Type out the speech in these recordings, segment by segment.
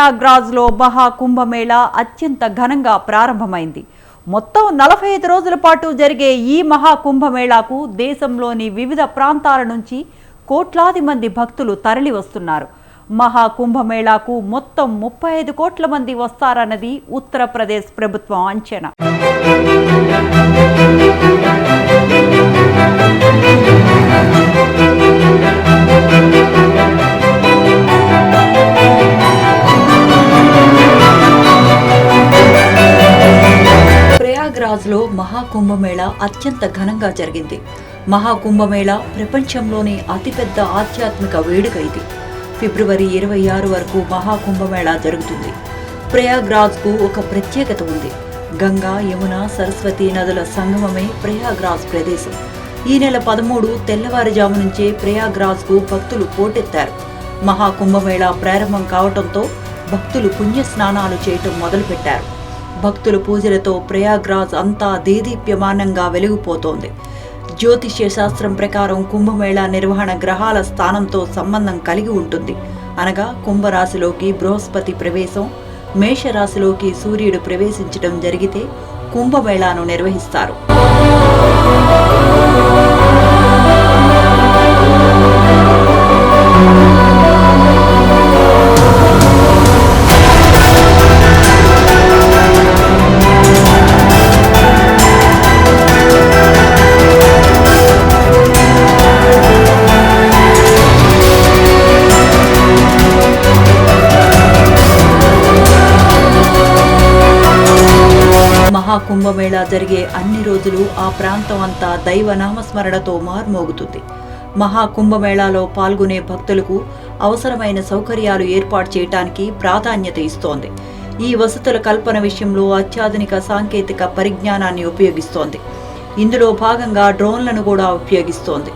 ప్రయాగ్రాజ్లో మహా కుంభమేళా అత్యంత ఘనంగా ప్రారంభమైంది. మొత్తం 45 రోజుల పాటు జరిగే ఈ మహా కుంభమేళాకు దేశంలోని వివిధ ప్రాంతాల నుంచి కోట్లాది మంది భక్తులు తరలి వస్తున్నారు. మహా కుంభమేళాకు మొత్తం 35 కోట్ల మంది వస్తారన్నది ఉత్తరప్రదేశ్ ప్రభుత్వం అంచనా. ప్రయాగ్రాజ్లో మహాకుంభమేళా అత్యంత ఘనంగా జరిగింది. మహాకుంభమేళా ప్రపంచంలోని అతిపెద్ద ఆధ్యాత్మిక వేడుక ఇది. ఫిబ్రవరి 26 వరకు మహాకుంభమేళా జరుగుతుంది. ప్రయాగ్రాజ్కు ఒక ప్రత్యేకత ఉంది. గంగా, యమున, సరస్వతి నదుల సంగమమే ప్రయాగ్రాజ్ ప్రదేశం. ఈ నెల 13 తెల్లవారుజాము నుంచే ప్రయాగ్రాజ్కు భక్తులు పోటెత్తారు. మహాకుంభమేళా ప్రారంభం కావడంతో భక్తులు పుణ్యస్నానాలు చేయటం మొదలుపెట్టారు. భక్తుల పూజలతో ప్రయాగ్రాజ్ అంతా దేదీప్యమానంగా వెలిగిపోతోంది. జ్యోతిష్య శాస్త్రం ప్రకారం కుంభమేళా నిర్వహణ గ్రహాల స్థానంతో సంబంధం కలిగి ఉంటుంది. అనగా కుంభరాశిలోకి బృహస్పతి ప్రవేశం, మేషరాశిలోకి సూర్యుడు ప్రవేశించడం జరిగితే కుంభమేళాను నిర్వహిస్తారు. మహాకుంభమేళా జరిగే అన్ని రోజులు ఆ ప్రాంతం అంతా దైవ నామస్మరణతో మార్మోగుతుంది. మహాకుంభమేళాలో పాల్గొనే భక్తులకు అవసరమైన సౌకర్యాలు ఏర్పాటు చేయడానికి ప్రాధాన్యత ఇస్తోంది. ఈ వసతుల కల్పన విషయంలో అత్యాధునిక సాంకేతిక పరిజ్ఞానాన్ని ఉపయోగిస్తోంది. ఇందులో భాగంగా డ్రోన్లను కూడా ఉపయోగిస్తోంది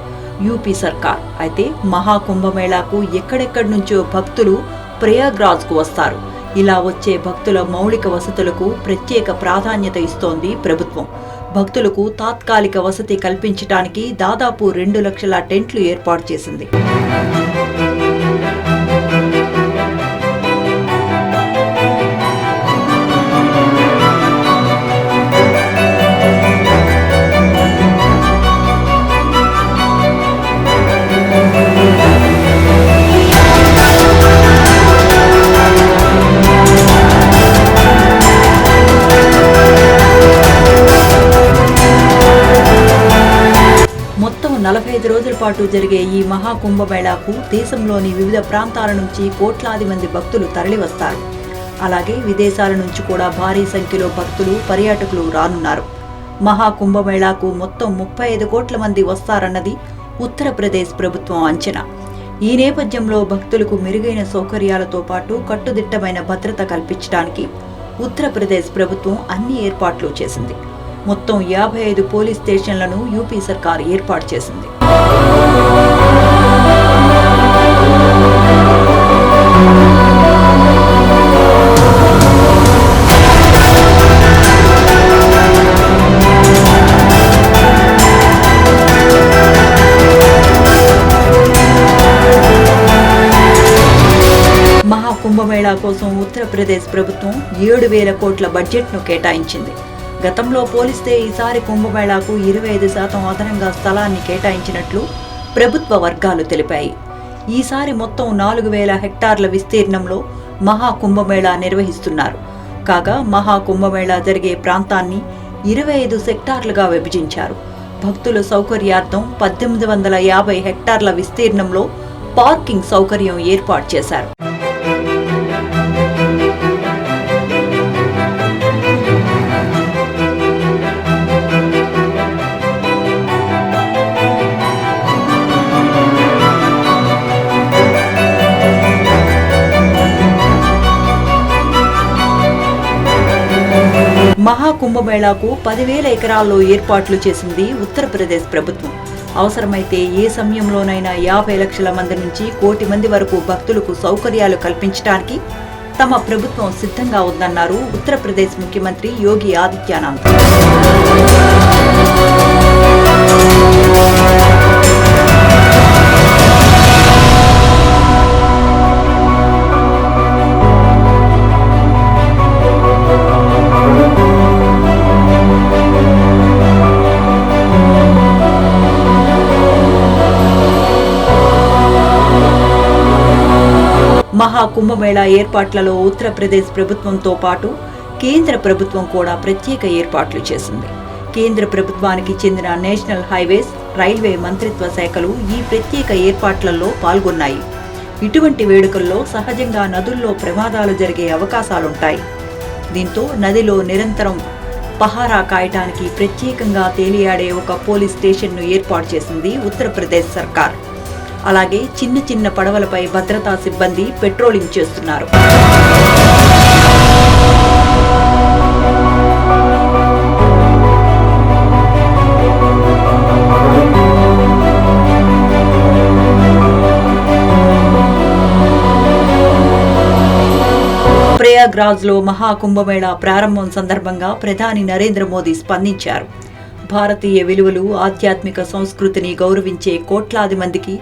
యూపీ సర్కార్. అయితే మహాకుంభమేళాకు ఎక్కడెక్కడి నుంచో భక్తులు ప్రయాగ్రాజ్కు వస్తారు. ఇలా వచ్చే భక్తుల మౌలిక వసతులకు ప్రత్యేక ప్రాధాన్యత ఇస్తోంది ప్రభుత్వం. భక్తులకు తాత్కాలిక వసతి కల్పించడానికి దాదాపు 2 లక్షల టెంట్లు ఏర్పాటు చేసింది. మొత్తం 45 రోజుల పాటు జరిగే ఈ మహాకుంభమేళాకు దేశంలోని వివిధ ప్రాంతాల నుంచి కోట్లాది మంది భక్తులు తరలివస్తారు. అలాగే విదేశాల నుంచి కూడా భారీ సంఖ్యలో భక్తులు, పర్యాటకులు రానున్నారు. మహాకుంభమేళాకు మొత్తం 35 కోట్ల మంది వస్తారన్నది ఉత్తరప్రదేశ్ ప్రభుత్వం అంచనా. ఈ నేపథ్యంలో భక్తులకు మెరుగైన సౌకర్యాలతో పాటు కట్టుదిట్టమైన భద్రత కల్పించడానికి ఉత్తరప్రదేశ్ ప్రభుత్వం అన్ని ఏర్పాట్లు చేసింది. మొత్తం 55 పోలీస్ స్టేషన్లను యూపీ సర్కార్ ఏర్పాటు చేసింది. మహాకుంభమేళా కోసం ఉత్తరప్రదేశ్ ప్రభుత్వం 7,000 కోట్ల బడ్జెట్ను కేటాయించింది. గతంలో పోలిస్తే ఈసారి కుంభమేళాకు 25% అదనంగా స్థలాన్ని కేటాయించినట్లు ప్రభుత్వ వర్గాలు తెలిపాయి. ఈసారి మొత్తం 4,000 హెక్టార్ల విస్తీర్ణంలో మహాకుంభమేళా నిర్వహిస్తున్నారు. కాగా మహాకుంభమేళా జరిగే ప్రాంతాన్ని 25 సెక్టార్లుగా విభజించారు. భక్తుల సౌకర్యార్థం 1850 హెక్టార్ల విస్తీర్ణంలో పార్కింగ్ సౌకర్యం ఏర్పాటు చేశారు. మహాకుంభమేళాకు 10,000 ఎకరాల్లో ఏర్పాట్లు చేసింది ఉత్తరప్రదేశ్ ప్రభుత్వం. అవసరమైతే ఏ సమయంలోనైనా 50 లక్షల మంది నుంచి 1 కోటి మంది వరకు భక్తులకు సౌకర్యాలు కల్పించడానికి తమ ప్రభుత్వం సిద్ధంగా ఉందన్నారు ఉత్తరప్రదేశ్ ముఖ్యమంత్రి యోగి ఆదిత్యనాథ్. మహాకుంభమేళా ఏర్పాట్లలో ఉత్తరప్రదేశ్ ప్రభుత్వంతో పాటు కేంద్ర ప్రభుత్వం కూడా ప్రత్యేక ఏర్పాట్లు చేసింది. కేంద్ర ప్రభుత్వానికి చెందిన నేషనల్ హైవేస్, రైల్వే మంత్రిత్వ శాఖలు ఈ ప్రత్యేక ఏర్పాట్లలో పాల్గొన్నాయి. ఇటువంటి వేడుకల్లో సహజంగా నదుల్లో ప్రమాదాలు జరిగే అవకాశాలుంటాయి. దీంతో నదిలో నిరంతరం పహారా కాయటానికి ప్రత్యేకంగా తేలియాడే ఒక పోలీస్ స్టేషన్ను ఏర్పాటు చేసింది ఉత్తరప్రదేశ్ సర్కార్. అలాగే చిన్న చిన్న పడవలపై భద్రతా సిబ్బంది పెట్రోలింగ్ చేస్తున్నారు. ప్రయాగ్రాజ్లో మహాకుంభమేళా ప్రారంభం సందర్భంగా ప్రధాని నరేంద్ర మోదీ స్పందించారు. భారతీయ విలువలు, ఆధ్యాత్మిక సంస్కృతిని గౌరవించే కోట్లాది మందికి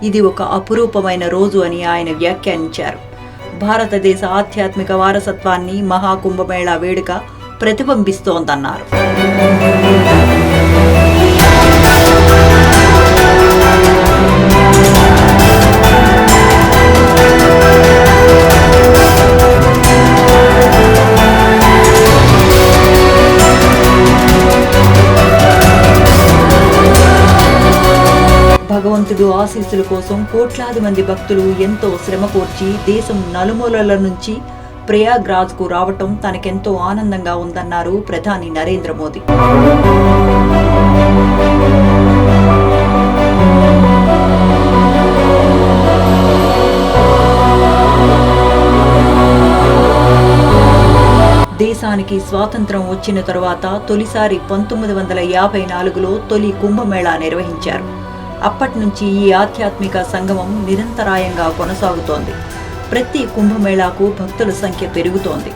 ఇది ఒక అపురూపమైన రోజు అని ఆయన వ్యాఖ్యానించారు. భారతదేశ ఆధ్యాత్మిక వారసత్వాన్ని మహాకుంభమేళా వేడుక ప్రతిబింబిస్తోందన్నారు. భగవంతుడు ఆశీస్సుల కోసం కోట్లాది మంది భక్తులు ఎంతో శ్రమ కోర్చి దేశం నలుమూలల నుంచి ప్రయాగ్రాజ్కు రావటం తనకెంతో ఆనందంగా ఉందన్నారు ప్రధాని నరేంద్ర మోదీ. దేశానికి స్వాతంత్రం వచ్చిన తరువాత తొలిసారి 1954లో తొలి కుంభమేళా నిర్వహించారు. అప్పటి నుంచి ఈ ఆధ్యాత్మిక సంగమం నిరంతరాయంగా కొనసాగుతోంది. ప్రతి కుంభమేళాకు భక్తుల సంఖ్య పెరుగుతోంది.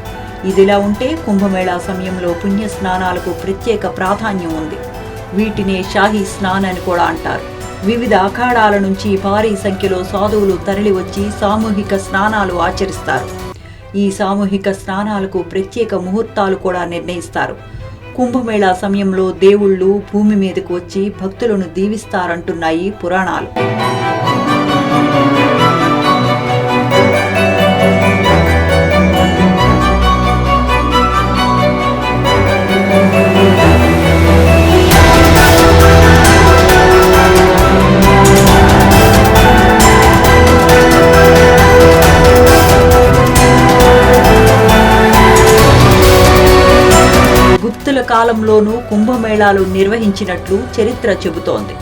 ఇదిలా ఉంటే కుంభమేళా సమయంలో పుణ్య స్నానాలకు ప్రత్యేక ప్రాధాన్యం ఉంది. వీటినే షాహీ స్నాన్ అని కూడా అంటారు. వివిధ అఖాడాల నుంచి భారీ సంఖ్యలో సాధువులు తరలివచ్చి సామూహిక స్నానాలు ఆచరిస్తారు. ఈ సామూహిక స్నానాలకు ప్రత్యేక ముహూర్తాలు కూడా నిర్ణయిస్తారు. కుంభమేళా సమయంలో దేవుళ్ళు భూమి మీదకు వచ్చి భక్తులను దీవిస్తారంటున్నాయి పురాణాలు. గుప్తుల కాలంలోనూ కుంభమేళాలు నిర్వహించినట్లు చరిత్ర చెబుతోంది.